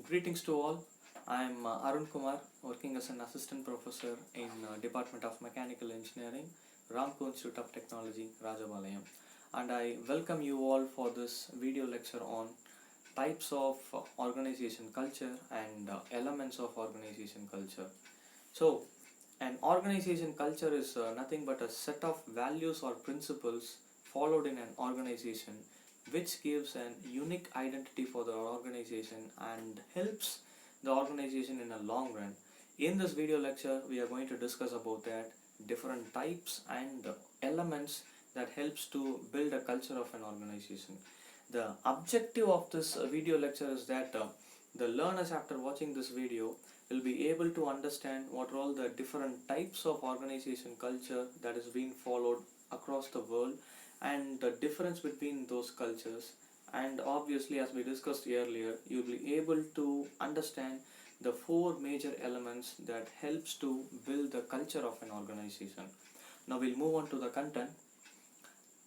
Greetings to all. I'm Arun Kumar, working as an assistant professor in Department of Mechanical Engineering, Ramco Institute of Technology, Rajabalayam. And I welcome you all for this video lecture on types of organization culture and elements of organization culture. So, an organization culture is nothing but a set of values or principles followed in an organization which gives an unique identity for the organization and helps the organization in a long run. In this video lecture, we are going to discuss about that different types and elements that helps to build a culture of an organization. The objective of this video lecture is that the learners after watching this video will be able to understand what are all the different types of organization culture that is being followed across the world and the difference between those cultures, and obviously as we discussed earlier you will be able to understand the four major elements that helps to build the culture of an organization. Now we'll move on to the content.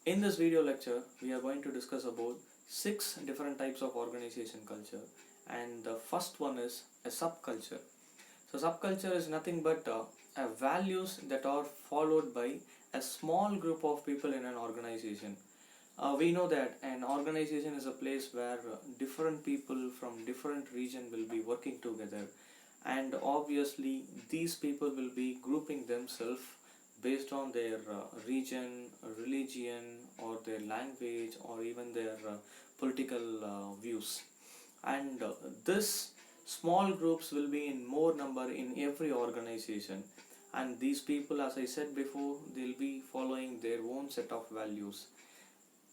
In this video lecture we are going to discuss about 6 different types of organization culture, and the first one is a subculture. So subculture is nothing but values that are followed by a small group of people in an organization. We know that an organization is a place where different people from different region will be working together, and obviously these people will be grouping themselves based on their region, religion, or their language, or even their political views. And this small groups will be in more number in every organization, and these people, as I said before, they'll be following their own set of values.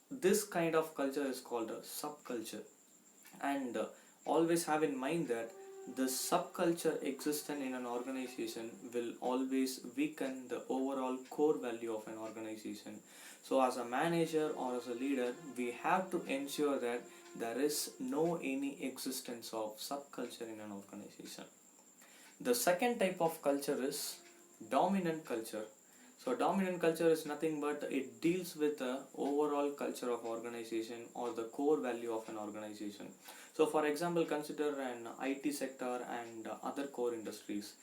This kind of culture is called a subculture, and always have in mind that the subculture existent in an organization will always weaken the overall core value of an organization. So as a manager or as a leader, we have to ensure that there is no any existence of subculture in an organization. The second type of culture is dominant culture. So dominant culture is nothing but it deals with the overall culture of organization or the core value of an organization. So for example, consider an IT sector and other core industries.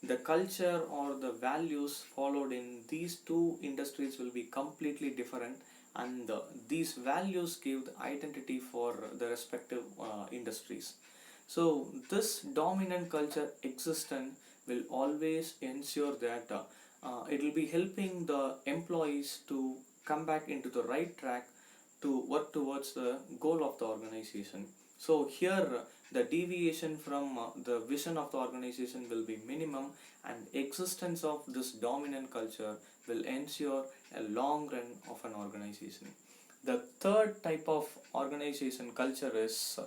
The culture or the values followed in these two industries will be completely different, and these values give the identity for the respective industries. So this dominant culture existence will always ensure that it will be helping the employees to come back into the right track to work towards the goal of the organization. So here the deviation from the vision of the organization will be minimum, and existence of this dominant culture will ensure a long run of an organization. The third type of organization culture is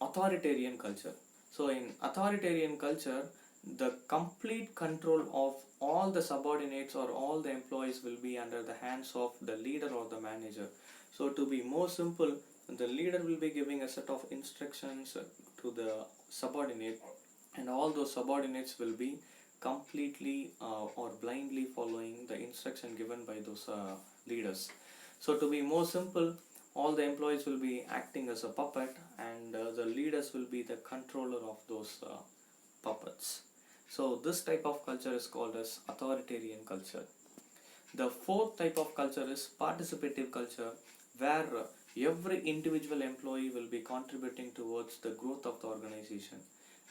authoritarian culture. So in authoritarian culture, the complete control of all the subordinates or all the employees will be under the hands of the leader or the manager. So to be more simple, the leader will be giving a set of instructions to the subordinate, and all those subordinates will be completely or blindly following the instruction given by those leaders. So to be more simple, all the employees will be acting as a puppet, and the leaders will be the controller of those puppets. So this type of culture is called as authoritarian culture. The fourth type of culture is participative culture, where every individual employee will be contributing towards the growth of the organization.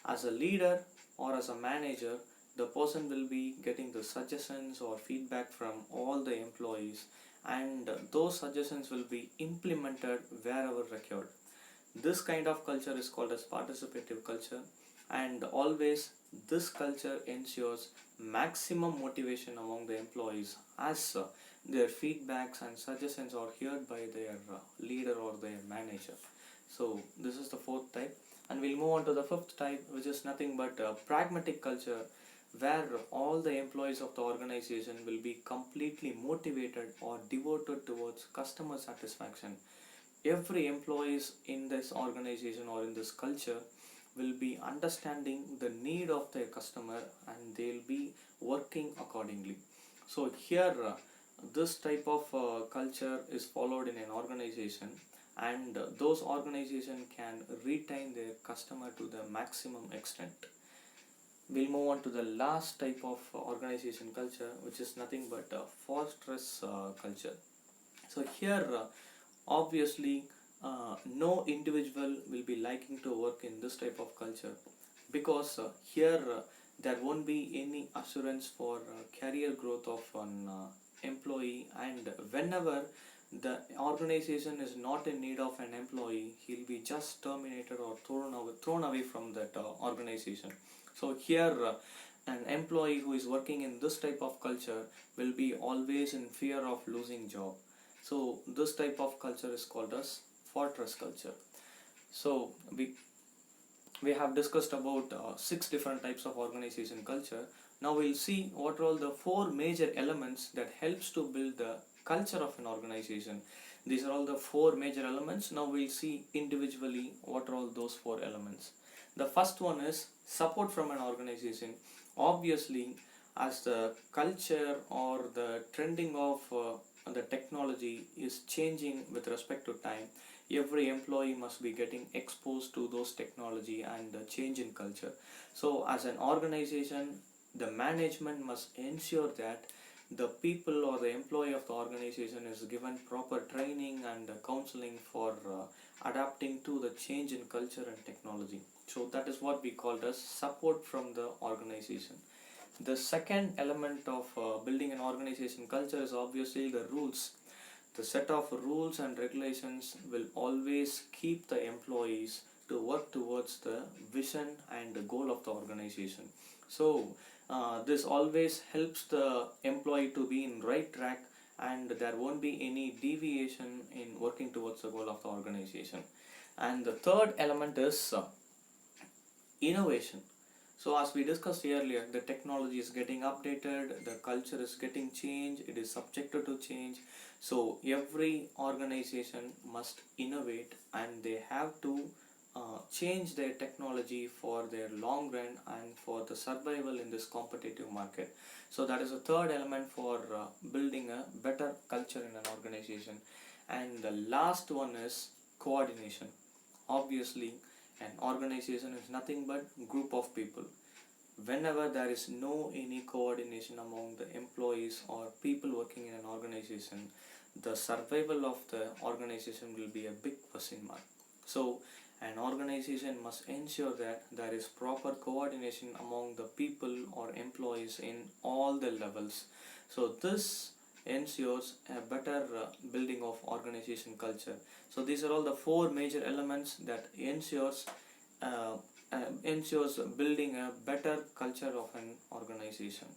As a leader or as a manager, the person will be getting the suggestions or feedback from all the employees, and those suggestions will be implemented wherever required. This kind of culture is called as participative culture, and always this culture ensures maximum motivation among the employees as their feedbacks and suggestions are heard by their leader or their manager. So this is the fourth type, and we'll move on to the fifth type, which is nothing but pragmatic culture, where all the employees of the organization will be completely motivated or devoted towards customer satisfaction. Every employees in this organization or in this culture will be understanding the need of their customer, and they'll be working accordingly. So here this type of culture is followed in an organization, and those organizations can retain their customer to the maximum extent. We'll move on to the last type of organization culture, which is nothing but fortress culture. So here, obviously, no individual will be liking to work in this type of culture, because here there won't be any assurance for career growth of an employee, and whenever the organization is not in need of an employee, he'll be just terminated or thrown away from that organization. So here, an employee who is working in this type of culture will be always in fear of losing job. So this type of culture is called as fortress culture. So we have discussed about 6 different types of organization culture. Now we'll see what are all the 4 major elements that helps to build the culture of an organization. These are all the 4 major elements. Now we'll see individually what are all those 4 elements. The first one is support from an organization. Obviously, as the culture or the trending of the technology is changing with respect to time, every employee must be getting exposed to those technology and the change in culture. So as an organization, the management must ensure that the people or the employee of the organization is given proper training and counseling for adapting to the change in culture and technology. So that is what we call as support from the organization. The second element of building an organization culture is obviously the rules. The set of rules and regulations will always keep the employees to work towards the vision and the goal of the organization. So this always helps the employee to be in right track, and there won't be any deviation in working towards the goal of the organization. And the third element is innovation. So as we discussed earlier, the technology is getting updated, the culture is getting changed, it is subjected to change. So every organization must innovate, and they have to change their technology for their long run and for the survival in this competitive market. So that is the third element for building a better culture in an organization. And the last one is coordination. Obviously, an organization is nothing but group of people. Whenever there is no any coordination among the employees or people working in an organization, the survival of the organization will be a big question mark. So an organization must ensure that there is proper coordination among the people or employees in all the levels. So this ensures a better building of organization culture. So these are all the 4 major elements that ensures building a better culture of an organization.